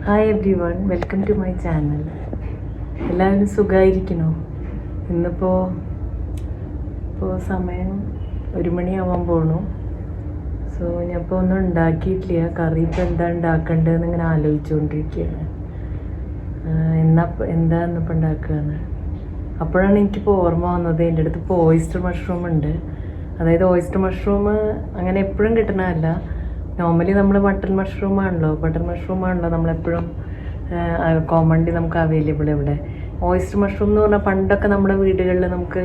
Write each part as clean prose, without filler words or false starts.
Hi everyone, welcome to my channel. എല്ലാവരും സുഖമായിരിക്കണോ? ഇന്നിപ്പോൾ സമയം 1 മണിയാവാൻ പോണു. സോ ഞാനിപ്പോൾ ഒന്നും ഉണ്ടാക്കിയിട്ടില്ല. കറി ഇപ്പോൾ എന്താ ഉണ്ടാക്കേണ്ടതെന്ന് ഇങ്ങനെ ആലോചിച്ചുകൊണ്ടിരിക്കുകയാണ്. എന്താ ഇന്നിപ്പോൾ ഉണ്ടാക്കുകയെന്ന്. അപ്പോഴാണ് എനിക്കിപ്പോൾ ഓർമ്മ വന്നത്, എൻ്റെ അടുത്ത് ഇപ്പോൾ ഓയിസ്റ്റർ മഷ്റൂം ഉണ്ട്. അതായത് ഓയിസ്റ്റർ മഷ്റൂം അങ്ങനെ എപ്പോഴും കിട്ടണമല്ല. നോർമലി നമ്മൾ ബട്ടർ മഷ്റൂമാണല്ലോ നമ്മളെപ്പോഴും കോമൺലി നമുക്ക് അവൈലബിൾ ഇവിടെ. ഓയിസ്റ്റർ മഷ്റൂം എന്ന് പറഞ്ഞാൽ പണ്ടൊക്കെ നമ്മുടെ വീടുകളിൽ നമുക്ക്,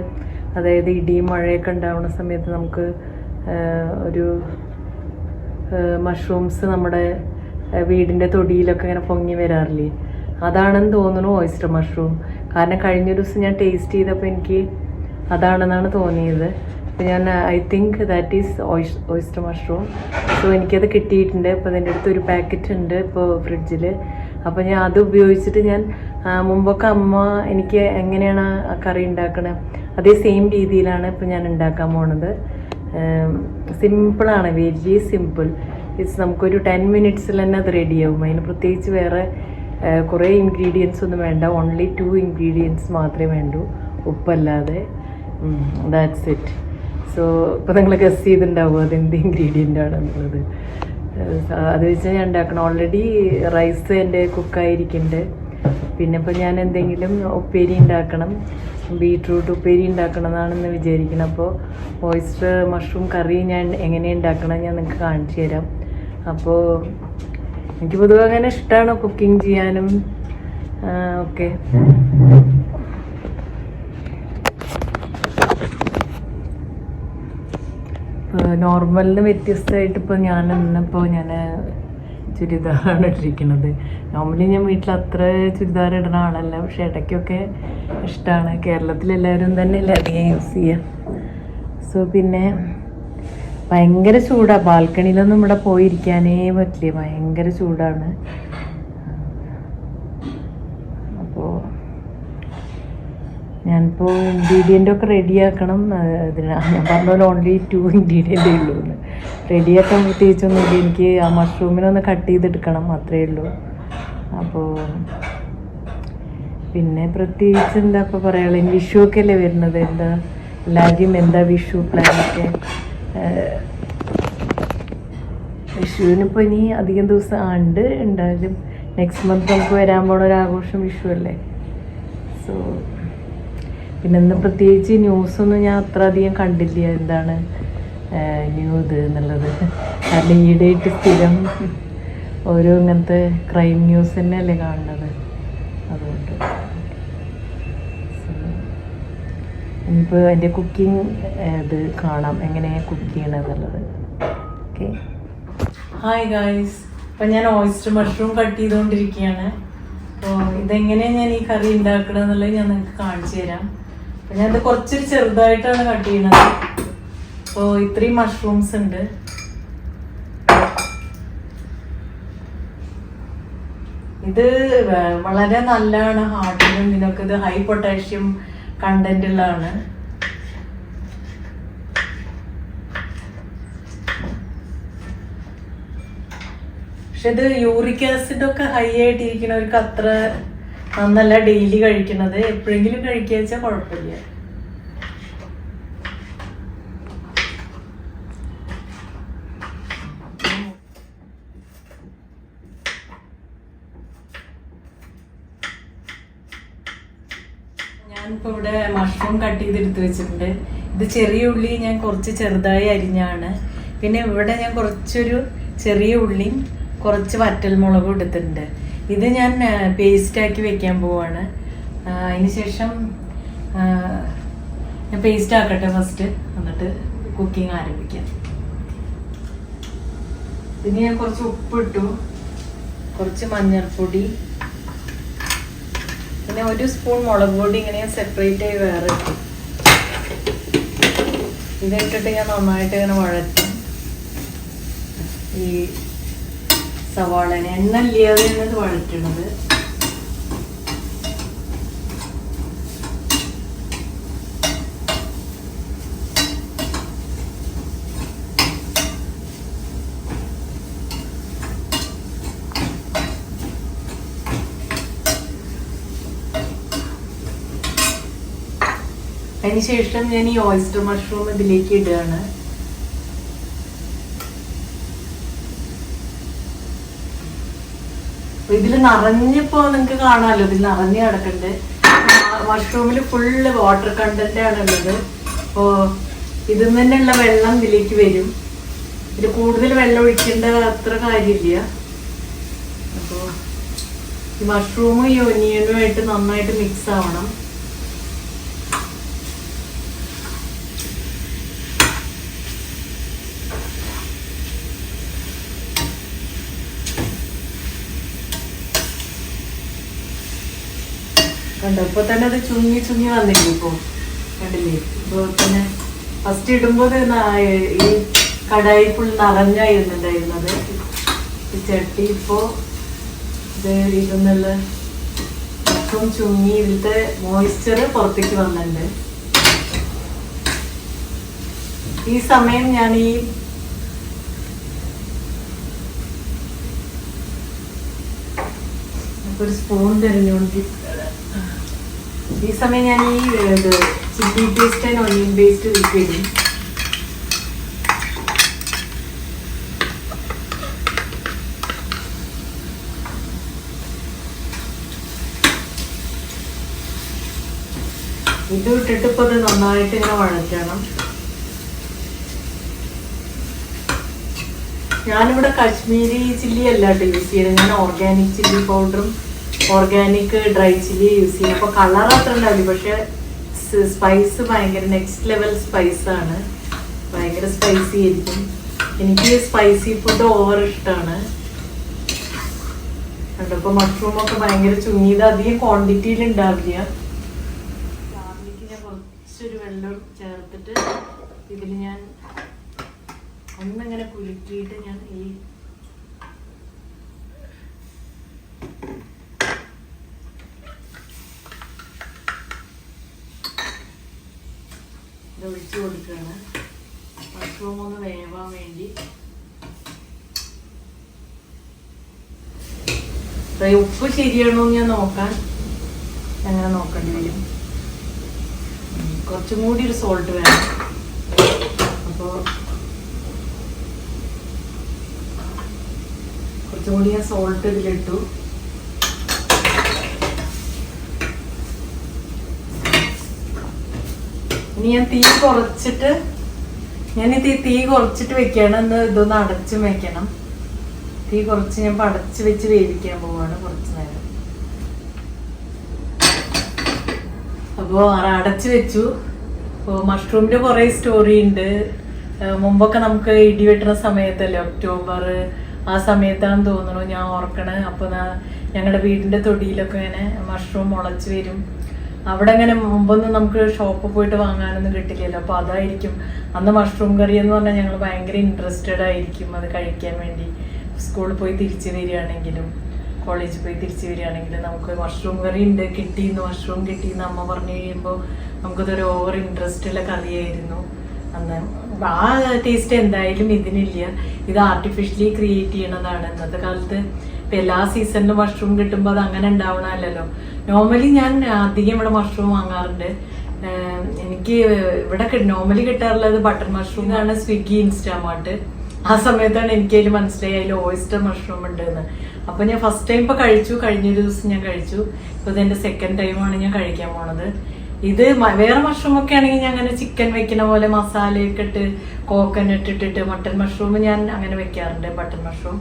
അതായത് ഇടിയും മഴയൊക്കെ ഉണ്ടാവുന്ന സമയത്ത് നമുക്ക് ഒരു മഷ്റൂംസ് നമ്മുടെ വീടിൻ്റെ തൊടിയിലൊക്കെ ഇങ്ങനെ പൊങ്ങി വരാറില്ലേ, അതാണെന്ന് തോന്നുന്നു ഓയിസ്റ്റർ മഷ്റൂം. കാരണം കഴിഞ്ഞൊരു ദിവസം ഞാൻ ടേസ്റ്റ് ചെയ്തപ്പോൾ എനിക്ക് അതാണെന്നാണ് തോന്നിയത്. അപ്പോൾ I think that is oyster mushroom. So എനിക്കത് കിട്ടിയിട്ടുണ്ട്. അപ്പോൾ അതിൻ്റെ അടുത്ത് ഒരു പാക്കറ്റ് ഉണ്ട് ഇപ്പോൾ ഫ്രിഡ്ജിൽ. അപ്പോൾ ഞാൻ അത് ഉപയോഗിച്ചിട്ട് മുമ്പൊക്കെ അമ്മ എനിക്ക് എങ്ങനെയാണ് ആ കറി ഉണ്ടാക്കണത് അതേ സെയിം രീതിയിലാണ് ഇപ്പോൾ ഞാൻ ഉണ്ടാക്കാൻ പോണത്. സിമ്പിളാണ്, വെരി സിമ്പിൾ. നമുക്കൊരു 10 മിനിറ്റ്സിൽ തന്നെ അത് റെഡിയാവും. അതിന് പ്രത്യേകിച്ച് വേറെ കുറേ ഇൻഗ്രീഡിയൻസ് ഒന്നും വേണ്ട. ഓൺലി 2 ഇൻഗ്രീഡിയൻസ് മാത്രമേ വേണ്ടൂ, ഉപ്പല്ലാതെ. That's it. സോ ഇപ്പോൾ നിങ്ങൾ ഗസ് ചെയ്തിട്ടുണ്ടാവും അതെന്ത് ഇൻഗ്രീഡിയൻ്റ് ആണെന്നുള്ളത്. അത് വെച്ചാൽ ഞാൻ ഉണ്ടാക്കണം. ഓൾറെഡി റൈസ് എൻ്റെ കുക്കായിരിക്കുന്നുണ്ട്. പിന്നെ ഇപ്പോൾ ഞാൻ എന്തെങ്കിലും ഉപ്പേരി ഉണ്ടാക്കണം, ബീട്രൂട്ട് ഉപ്പേരി ഉണ്ടാക്കണം എന്നാണെന്ന് വിചാരിക്കണം. അപ്പോൾ ഓയിസ്റ്റർ മഷ്റൂം കറി ഞാൻ എങ്ങനെ ഉണ്ടാക്കണം ഞാൻ നിങ്ങൾക്ക് കാണിച്ചു തരാം. അപ്പോൾ എനിക്ക് പൊതുവെ അങ്ങനെ ഇഷ്ടമാണ് കുക്കിംഗ് ചെയ്യാനും ഒക്കെ. നോർമലിന് വ്യത്യസ്തമായിട്ട് ഇപ്പോൾ ഞാൻ ചുരിദാറാണ് ഇട്ടിരിക്കുന്നത്. നോർമലി ഞാൻ വീട്ടിൽ അത്ര ചുരിദാർ ഇടുന്ന ആളല്ല, പക്ഷെ ഇടയ്ക്കൊക്കെ ഇഷ്ടമാണ്. കേരളത്തിലെല്ലാവരും തന്നെ അധികം യൂസ് ചെയ്യാം. സോ പിന്നെ ഭയങ്കര ചൂടാണ്. ബാൽക്കണിയിലൊന്നും ഇവിടെ പോയിരിക്കാനേ പറ്റില്ല, ഭയങ്കര ചൂടാണ്. അപ്പോൾ ഞാനിപ്പോൾ ഇൻഗ്രീഡിയൻ്റൊക്കെ റെഡിയാക്കണം. ഞാൻ പറഞ്ഞ പോലെ ഓൺലി 2 ഇൻഗ്രീഡിയൻ്റേ ഉള്ളൂ. റെഡിയാക്കാൻ പ്രത്യേകിച്ചൊന്നുമില്ല. എനിക്ക് ആ മഷ്റൂമിനൊന്ന് കട്ട് ചെയ്തെടുക്കണം, അത്രയേ ഉള്ളൂ. അപ്പോൾ പിന്നെ പ്രത്യേകിച്ച് എന്താ ഇപ്പോൾ പറയാനുള്ളത്, വിഷു ഒക്കെ അല്ലേ വരുന്നത്. എല്ലാവരും എന്താ വിഷു പ്ലാനൊക്കെ? വിഷുവിനിപ്പോൾ ഇനി അധികം ദിവസം ഉണ്ടായാലും നെക്സ്റ്റ് മന്ത് നമുക്ക് വരാൻ പോണ ഒരു ആഘോഷം വിഷു അല്ലേ. സോ പിന്നെ ഇന്ന് പ്രത്യേകിച്ച് ന്യൂസൊന്നും ഞാൻ അത്ര അധികം കണ്ടില്ല, എന്താണ് ഇത് എന്നുള്ളത്. കാരണം ഈയിടെയായിട്ട് സ്ഥിരം ഓരോ ഇങ്ങനത്തെ ക്രൈം ന്യൂസ് തന്നെയല്ലേ കാണുന്നത്. അതുകൊണ്ട് ഇനിയിപ്പോൾ എൻ്റെ കുക്കിംഗ് ഇത് കാണാം, എങ്ങനെയാണ് കുക്ക് ചെയ്യണമെന്നുള്ളത്. Okay, hi guys. അപ്പോൾ ഞാൻ ഓയിസ്റ്റർ മഷ്റൂം കട്ട് ചെയ്തുകൊണ്ടിരിക്കുകയാണ്. അപ്പോൾ ഇതെങ്ങനെയാണ് ഞാൻ ഈ കറി ഉണ്ടാക്കണം എന്നുള്ളത് ഞാൻ നിങ്ങൾക്ക് കാണിച്ചു തരാം. അപ്പോൾ ഞാനത് കുറച്ചൊരു ചെറുതായിട്ടാണ് കട്ട് ചെയ്യുന്നത്. അപ്പോൾ ഇത്രയും മഷ്റൂംസ് ഉണ്ട്. ഇത് വളരെ നല്ലതാണ് ഹാർട്ടിനും ഇതിനൊക്കെ. ഇത് ഹൈ പൊട്ടാഷ്യം കണ്ടന്റ് ഉള്ളതാണ്. പക്ഷെ ഇത് യൂറിക് ആസിഡ് ഒക്കെ ഹൈ ആയിട്ടിരിക്കുന്നവർക്ക് അത്ര നന്നല്ല ഡെയിലി കഴിക്കുന്നത്. എപ്പോഴെങ്കിലും കഴിക്കുക വെച്ചാൽ കുഴപ്പമില്ല. ഞാനിപ്പോൾ ഇവിടെ മഷ്റൂം കട്ട് ചെയ്തെടുത്ത് വെച്ചിട്ടുണ്ട്. ഇത് ചെറിയ ഉള്ളി ഞാൻ കുറച്ച് ചെറുതായി അരിഞ്ഞാണ്. പിന്നെ ഇവിടെ ഞാൻ കുറച്ചൊരു ചെറിയ ഉള്ളിയും കുറച്ച് വറ്റൽമുളകും എടുത്തിട്ടുണ്ട്. ഇത് ഞാൻ പേസ്റ്റാക്കി വെക്കാൻ പോവാണ്. അതിന് ശേഷം ഞാൻ പേസ്റ്റ് ആക്കട്ടെ ഫസ്റ്റ്, എന്നിട്ട് കുക്കിംഗ് ആരംഭിക്കാം. പിന്നെ ഞാൻ കുറച്ച് ഉപ്പിട്ടു, കുറച്ച് മഞ്ഞൾപ്പൊടി, പിന്നെ 1 സ്പൂൺ മുളക് പൊടി ഇങ്ങനെ സെപ്പറേറ്റ് ആയി വേറെ ഇട്ടു. ഇതിട്ടിട്ട് ഞാൻ നന്നായിട്ട് ഇങ്ങനെ വഴറ്റും. ഈ സവാള എണ്ണ ഇല്ലാതെയാണ് ഇത് വഴറ്റണത്. അതിനുശേഷം ഞാൻ ഈ ഓയിസ്റ്റർ മഷ്റൂം ഇതിലേക്ക് ഇടുകയാണ്. ഇതിൽ നിറഞ്ഞപ്പോ നിങ്ങൾക്ക് കാണാമല്ലോ, ഇതിൽ നിറഞ്ഞ് കിടക്കുന്നുണ്ട്. മഷ്റൂമിൽ ഫുള്ള് വാട്ടർ കണ്ടന്റ് ആണുള്ളത്. അപ്പോ ഇതിൽ തന്നെയുള്ള വെള്ളം ഇതിലേക്ക് വരും. ഇതിൽ കൂടുതൽ വെള്ളം ഒഴിക്കേണ്ട അത്ര കാര്യമില്ല. അപ്പോൾ ഈ മഷ്റൂമും ഈ ഒനിയനുമായിട്ട് നന്നായിട്ട് മിക്സ് ആവണം. കണ്ടോ, ഇപ്പൊ തന്നെ അത് ചുങ്ങി ചുങ്ങി വന്നില്ലേ. ഇപ്പൊ കണ്ടില്ലേ, ഇപ്പൊ തന്നെ ഫസ്റ്റ് ഇടുമ്പോൾ ഈ കടായി ഫുൾ നിറഞ്ഞായിരുന്നുണ്ടായിരുന്നത്. ഈ ചട്ടി ഇപ്പോ ഇത് ഇടുന്നുള്ള മൊത്തം ചുങ്ങി ഇതിലത്തെ മോയ്സ്ചർ പുറത്തേക്ക് വന്നിട്ടുണ്ട്. ഈ സമയം ഞാൻ ഈ ഒരു സ്പൂൺ തിരഞ്ഞുകൊണ്ട് ഈ സമയം ഞാൻ ഈ chilli paste and onion paste ഇടും. ഇത് ഇട്ടിട്ട് ഇപ്പൊ അത് നന്നായിട്ട് ഇങ്ങനെ വഴറ്റണം. ഞാനിവിടെ കാശ്മീരി ചില്ലി അല്ലാണ്ട് യൂസ് ചെയ്യുന്നത്. ഞാൻ ഓർഗാനിക് ചില്ലി പൗഡറും ഓർഗാനിക് ഡ്രൈ ചില്ലി യൂസ് ചെയ്യും. അപ്പൊ കളർ അത്ര ഉണ്ടാവില്ല, പക്ഷെ സ്പൈസ് ഭയങ്കര നെക്സ്റ്റ് ലെവൽ സ്പൈസാണ്. ഭയങ്കര സ്പൈസി ആയിരിക്കും. എനിക്ക് സ്പൈസി ഫുഡ് ഓവർ ഇഷ്ടമാണ്. കണ്ടപ്പോ മഷ്റൂമൊക്കെ ഭയങ്കര ചുങ്ങിയത് അധികം ക്വാണ്ടിറ്റിയിൽ ഉണ്ടാവില്ല. രാവിലേക്ക് ഞാൻ കുറച്ചൊരു വെള്ളം ചേർത്തിട്ട് ഇതിൽ ഞാൻ ഒന്നിങ്ങനെ കുലുക്കിയിട്ട് ഞാൻ ഈ ഇത് ഒഴിച്ചു കൊടുക്കുകയാണ്. മഷ്റൂം ഒന്ന് വേവാൻ വേണ്ടി. ഉപ്പ് ശരിയാണോ ഞാൻ നോക്കാൻ അങ്ങനെ നോക്കേണ്ടി വരും. കുറച്ചും കൂടി ഒരു സോൾട്ട് വേണം. അപ്പോൾ കുറച്ചും കൂടി ഞാൻ സോൾട്ട് ഇതിലിട്ടു. ഇനി ഞാൻ തീ കുറച്ചിട്ട് തീ കുറച്ചിട്ട് വെക്കണം. ഇതൊന്ന് അടച്ചും വെക്കണം. തീ കുറച്ച് ഞാൻ അടച്ച് വെച്ച് വേവിക്കാൻ പോവാണ് കുറച്ച് നേരം. അപ്പോൾ അടച്ച് വെച്ചു. അപ്പോൾ മഷ്റൂമിന്റെ കുറേ സ്റ്റോറി ഉണ്ട്. മുമ്പൊക്കെ നമുക്ക് ഇടി വെട്ടുന്ന സമയത്തല്ലേ, ഒക്ടോബർ ആ സമയത്താണെന്ന് തോന്നുന്നു, ഞാൻ ഓർക്കണേ. അപ്പോൾ ഞങ്ങളുടെ വീടിന്റെ തൊടിയിലൊക്കെ ഇങ്ങനെ മഷ്റൂം മുളച്ച് വരും. അവിടെ അങ്ങനെ മുമ്പൊന്നും നമുക്ക് ഷോപ്പിൽ പോയിട്ട് വാങ്ങാനൊന്നും കിട്ടില്ലല്ലോ. അപ്പോൾ അതായിരിക്കും അന്ന് മഷ്റൂം കറി എന്ന് പറഞ്ഞാൽ ഞങ്ങൾ ഭയങ്കര ഇൻട്രസ്റ്റഡ് ആയിരിക്കും അത് കഴിക്കാൻ വേണ്ടി. സ്കൂളിൽ പോയി തിരിച്ചു വരികയാണെങ്കിലും കോളേജിൽ പോയി തിരിച്ചു വരികയാണെങ്കിലും നമുക്ക് മഷ്റൂം കറി ഉണ്ട്, കിട്ടിയെന്ന് മഷ്റൂം കിട്ടിയെന്ന് അമ്മ പറഞ്ഞു കഴിയുമ്പോൾ നമുക്കതൊരു ഓവർ ഇൻട്രസ്റ്റുള്ള കറിയായിരുന്നു അന്ന്. ആ ടേസ്റ്റ് എന്തായാലും ഇതിനില്ല. ഇത് ആർട്ടിഫിഷ്യലി ക്രിയേറ്റ് ചെയ്യണതാണ്. ഇന്നത്തെ കാലത്ത് ഇപ്പം എല്ലാ സീസണിലും മഷ്റൂം കിട്ടുമ്പോൾ അത് അങ്ങനെ ഉണ്ടാവണമല്ലോ. നോർമലി ഞാൻ അധികം ഇവിടെ മഷ്റൂം വാങ്ങാറുണ്ട്. എനിക്ക് ഇവിടെ നോർമലി കിട്ടാറുള്ളത് ബട്ടർ മഷ്റൂം ആണ്, സ്വിഗ്ഗി, ഇൻസ്റ്റാമാർട്ട്. ആ സമയത്താണ് എനിക്ക് അതിൽ മനസ്സിലായി അതിൽ ഓയിസ്റ്റർ മഷ്റൂം ഉണ്ട് എന്ന്. അപ്പൊ ഞാൻ ഫസ്റ്റ് ടൈം ഇപ്പൊ കഴിച്ചു, കഴിഞ്ഞൊരു ദിവസം ഞാൻ കഴിച്ചു. ഇപ്പൊ ഇതെന്റെ സെക്കൻഡ് ടൈമാണ് ഞാൻ കഴിക്കാൻ പോണത്. ഇത് വേറെ മഷ്റൂം ഒക്കെ ആണെങ്കിൽ ഞാൻ അങ്ങനെ ചിക്കൻ വെക്കുന്ന പോലെ മസാലയൊക്കെ ഇട്ട് കോക്കനട്ട് ഇട്ടിട്ട്, മട്ടൺ മഷ്റൂം ഞാൻ അങ്ങനെ വെക്കാറുണ്ട്, ബട്ടർ മഷ്റൂം.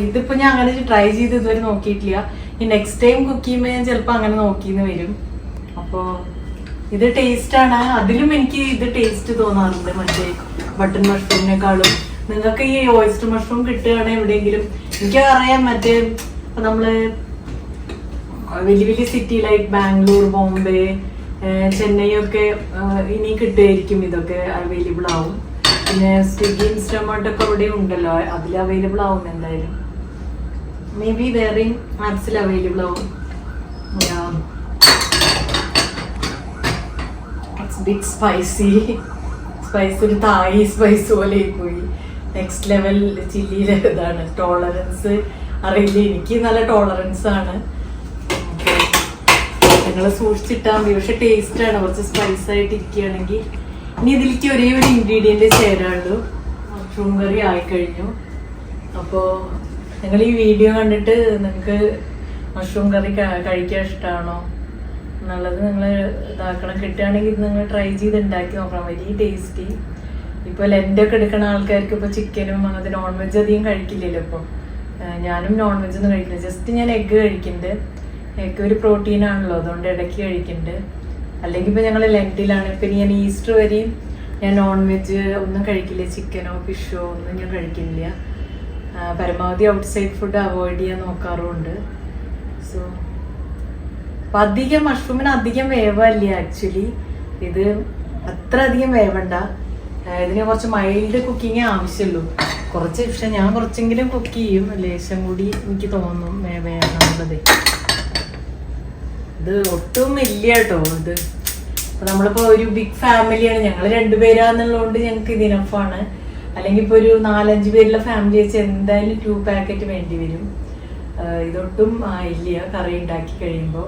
ഇതിപ്പോ ഞാൻ അങ്ങനെ ട്രൈ ചെയ്ത് ഇതുവരെ നോക്കിയിട്ടില്ല. ഈ നെക്സ്റ്റ് ടൈം കുക്ക് ചെയ്യുമ്പോൾ ഞാൻ ചിലപ്പോൾ അങ്ങനെ നോക്കിന്ന് വരും. അപ്പോൾ ഇത് ടേസ്റ്റ് ആണ്. അതിലും എനിക്ക് ഇത് ടേസ്റ്റ് തോന്നാറുണ്ട് മറ്റേ ബട്ടൺ മഷ്റൂമിനെക്കാളും. നിങ്ങൾക്ക് ഈ ഓയിസ്റ്റർ മഷ്റൂം കിട്ടുകയാണെങ്കിൽ എവിടെയെങ്കിലും, എനിക്കറിയാം മറ്റേ നമ്മള് വലിയ വലിയ സിറ്റി ലൈക്ക് ബാംഗ്ലൂർ, ബോംബെ, ചെന്നൈ ഒക്കെ ഇനി കിട്ടുമായിരിക്കും. ഇതൊക്കെ അവൈലബിൾ ആവും. പിന്നെ സ്വിഗ്ഗി, ഇൻസ്റ്റാമാർട്ടൊക്കെ ഇവിടെ ഉണ്ടല്ലോ, അതിൽ അവൈലബിൾ ആവും എന്തായാലും. മേ ബി വേറെയും ആപ്സിൽ അവൈലബിൾ ആവും. ബിഗ് സ്പൈസി ഒരു തായി സ്പൈസ് പോലെ പോയി. നെക്സ്റ്റ് ലെവൽ ചില്ലിയിലെ ഇതാണ്. ടോളറൻസ് അറിയില്ല, എനിക്ക് നല്ല ടോളറൻസ് ആണ്. നിങ്ങൾ സൂക്ഷിച്ചിട്ടാൽ മതി. പക്ഷെ ടേസ്റ്റാണ്, കുറച്ച് സ്പൈസ് ആയിട്ട് ഇരിക്കുകയാണെങ്കിൽ. ഇനി ഇതിലേക്ക് ഒരേ ഒരു ഇൻഗ്രീഡിയൻറ്റ് ചേരാനുള്ളൂ. മഷ്റൂം കറി ആയിക്കഴിഞ്ഞു. അപ്പോൾ നിങ്ങൾ ഈ വീഡിയോ കണ്ടിട്ട് നിങ്ങൾക്ക് മഷ്റൂം കറി കഴിക്കാൻ ഇഷ്ടമാണോ എന്നുള്ളത് നിങ്ങൾ ഇതാക്കണം. കിട്ടുകയാണെങ്കിൽ നിങ്ങൾ ട്രൈ ചെയ്ത് ഉണ്ടാക്കി നോക്കണം. Very tasty. ഇപ്പോൾ ലെൻ്റൊക്കെ എടുക്കുന്ന ആൾക്കാർക്ക് ഇപ്പോൾ ചിക്കനും അങ്ങനത്തെ നോൺ വെജ് അധികം കഴിക്കില്ലല്ലോ. ഇപ്പോൾ ഞാനും നോൺ വെജ് ഒന്നും കഴിക്കില്ല. ജസ്റ്റ് ഞാൻ എഗ്ഗ് കഴിക്കുന്നുണ്ട്. എഗ്ഗ് ഒരു പ്രോട്ടീനാണല്ലോ, അതുകൊണ്ട് ഇടയ്ക്ക് കഴിക്കുന്നുണ്ട്. അല്ലെങ്കിൽ ഇപ്പോൾ ഞങ്ങൾ ലെൻറ്റിലാണ്. ഇപ്പം ഞാൻ ഈസ്റ്റർ വരെയും ഞാൻ നോൺ വെജ് ഒന്നും കഴിക്കില്ല. ചിക്കനോ ഫിഷോ ഒന്നും ഞാൻ കഴിക്കില്ല. പരമാവധി ഔട്ട്സൈഡ് ഫുഡ് അവോയ്ഡ് ചെയ്യാൻ നോക്കാറുമുണ്ട്. സോ അപ്പം അധികം മഷ്റൂമിന് അധികം വേവല്ല ആക്ച്വലി. ഇത് അത്ര അധികം വേവണ്ട. ഇതിന് കുറച്ച് മൈൽഡ് കുക്കിങ്ങേ ആവശ്യമുള്ളൂ. കുറച്ച്, പക്ഷെ ഞാൻ കുറച്ചെങ്കിലും കുക്ക് ചെയ്യും. ലേശം കൂടി എനിക്ക് തോന്നും വേണമെന്നുള്ളത്. ഇത് ഒട്ടും ഇല്ല കേട്ടോ. ഇത് ഇപ്പം നമ്മളിപ്പോൾ ഒരു ബിഗ് ഫാമിലിയാണ്, ഞങ്ങൾ 2 പേരാന്നുള്ളതുകൊണ്ട് ഞങ്ങൾക്ക് ഇത് ഇനഫാണ്. അല്ലെങ്കിൽ ഇപ്പോൾ ഒരു 4-5 പേരുള്ള ഫാമിലി വെച്ച് എന്തായാലും 2 പാക്കറ്റ് വേണ്ടി വരും. ഇതൊട്ടും ഇല്ല കറി ഉണ്ടാക്കി കഴിയുമ്പോൾ.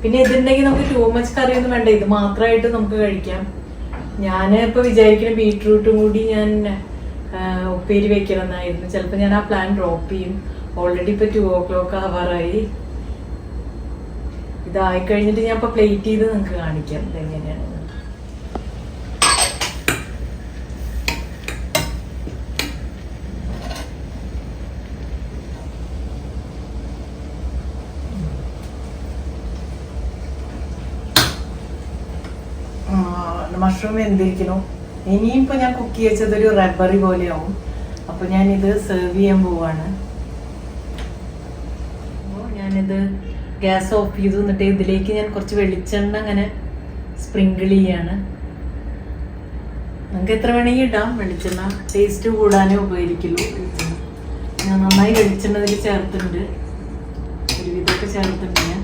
പിന്നെ ഇതുണ്ടെങ്കിൽ നമുക്ക് ടൂ മച്ച് കറിയൊന്നും വേണ്ട, ഇത് മാത്രമായിട്ട് നമുക്ക് കഴിക്കാം. ഞാൻ ഇപ്പോൾ വിചാരിക്കുന്ന ബീട്രൂട്ടും കൂടി ഞാൻ ഉപ്പേരി വെക്കണം എന്നായിരുന്നു. ചിലപ്പോൾ ഞാൻ ആ പ്ലാൻ ഡ്രോപ്പ് ചെയ്യും. ഓൾറെഡി ഇപ്പോൾ 2 o'clock ആവാറായി. ഇതായി കഴിഞ്ഞിട്ട് ഞാൻ ഇപ്പോൾ പ്ലേറ്റ് ചെയ്ത് നിങ്ങൾക്ക് കാണിക്കാം ഇതെങ്ങനെയാണ്. മഷ്റൂം എന്തിരിക്കണോ. ഇനിയിപ്പോൾ ഞാൻ കുക്ക് ചെയ്തതൊരു റബ്ബറി പോലെയാവും. അപ്പോൾ ഞാനിത് സെർവ് ചെയ്യാൻ പോവാണ്. അപ്പോൾ ഞാനിത് ഗ്യാസ് ഓഫ് ചെയ്തു. എന്നിട്ട് ഇതിലേക്ക് ഞാൻ കുറച്ച് വെളിച്ചെണ്ണ അങ്ങനെ സ്പ്രിങ്കിൾ ചെയ്യാണ്. നിങ്ങൾക്ക് എത്ര വേണമെങ്കിൽ ഇടാം. വെളിച്ചെണ്ണ ടേസ്റ്റ് കൂടാനേ ഉപകരിക്കുള്ളൂ. ഞാൻ നന്നായി വെളിച്ചെണ്ണ ഇതിൽ ചേർത്തിട്ടുണ്ട്, ഒരുവിധമൊക്കെ ചേർത്തിട്ടുണ്ട് ഞാൻ.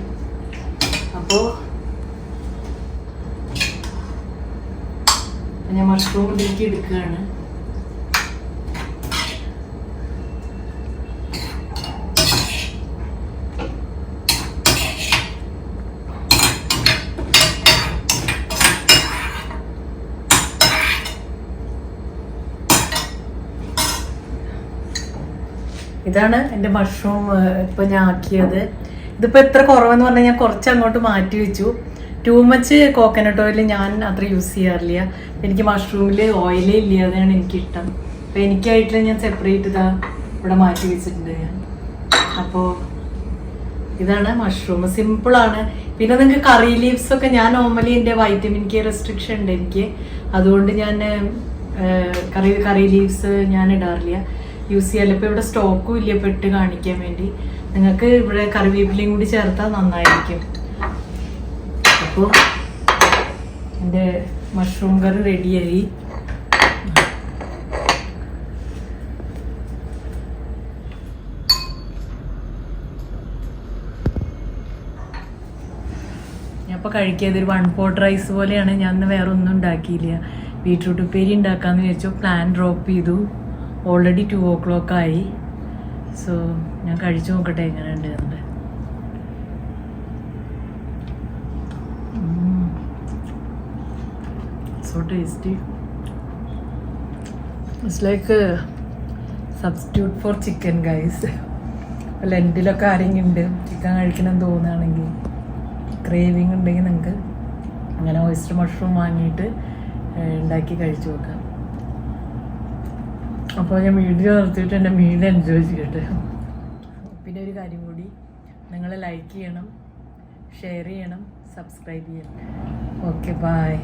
അപ്പോൾ ഞാൻ മഷ്റൂം ഇതിലേക്ക് എടുക്കുകയാണ്. ഇതാണ് എൻ്റെ മഷ്റൂം ഇപ്പം ഞാൻ ആക്കിയത്. ഇതിപ്പോൾ എത്ര കുറവെന്ന് പറഞ്ഞാൽ ഞാൻ കുറച്ച് അങ്ങോട്ട് മാറ്റി വെച്ചു. ടൂ മച്ച് കോക്കനട്ട് ഓയിൽ ഞാൻ അത്ര യൂസ് ചെയ്യാറില്ല. എനിക്ക് മഷ്റൂമിൽ ഓയിലേ ഇല്ല, അതാണ് എനിക്കിഷ്ടം. അപ്പോൾ എനിക്കായിട്ടുള്ള ഞാൻ സെപ്പറേറ്റ് ഇതാ ഇവിടെ മാറ്റി വെച്ചിട്ടുണ്ട് ഞാൻ. അപ്പോൾ ഇതാണ് മഷ്റൂം, സിമ്പിളാണ്. പിന്നെ നിങ്ങൾക്ക് കറി ലീവ്സ് ഒക്കെ, ഞാൻ നോർമലി എൻ്റെ വൈറ്റമിൻ കെ റെസ്ട്രിക്ഷൻ ഉണ്ട് എനിക്ക്, അതുകൊണ്ട് ഞാൻ കറി ലീവ്സ് ഞാൻ ഇടാറില്ല, യൂസ് ചെയ്യാറില്ല. ഇപ്പോൾ ഇവിടെ സ്റ്റോക്കും ഇല്ല ഇപ്പോൾ ഇട്ട് കാണിക്കാൻ വേണ്ടി. നിങ്ങൾക്ക് ഇവിടെ കറിവേപ്പിലയും കൂടി ചേർത്താൽ നന്നായിരിക്കും. അപ്പോൾ എൻ്റെ മഷ്റൂം കറി റെഡിയായി. ഞാൻ ഇപ്പോൾ കഴിക്കിയത് ഒരു 1 pot റൈസ് പോലെയാണ്. ഞാൻ വേറെ ഒന്നും ഉണ്ടാക്കിയില്ല. ബീട്രൂട്ട് ഉപ്പേരി ഉണ്ടാക്കാമെന്ന് വിചാരിച്ചു. പ്ലാൻ ഡ്രോപ്പ് ചെയ്തു. ഓൾറെഡി 2 o'clock ആയി. സോ ഞാൻ കഴിച്ചു നോക്കട്ടെ എങ്ങനെയുണ്ട് എന്നുണ്ട്. So tasty. It's like a substitute for chicken, guys. ലെൻറ്റിലൊക്കെ ആരെങ്കിലും ഉണ്ട് ചിക്കൻ കഴിക്കണം തോന്നുകയാണെങ്കിൽ, ക്രേവിങ് ഉണ്ടെങ്കിൽ നിങ്ങൾക്ക് അങ്ങനെ ഓയിസ്റ്റർ മഷ്റൂം വാങ്ങിയിട്ട് ഉണ്ടാക്കി കഴിച്ചു നോക്കാം. അപ്പോൾ ഞാൻ വീഡിയോ നിർത്തിയിട്ട് എൻ്റെ മീൻ എൻജോയ് ചെയ്യട്ടെ. പിന്നെ ഒരു കാര്യം കൂടി, നിങ്ങൾ ലൈക്ക് ചെയ്യണം, ഷെയർ ചെയ്യണം, സബ്സ്ക്രൈബ് ചെയ്യണം. Okay, by.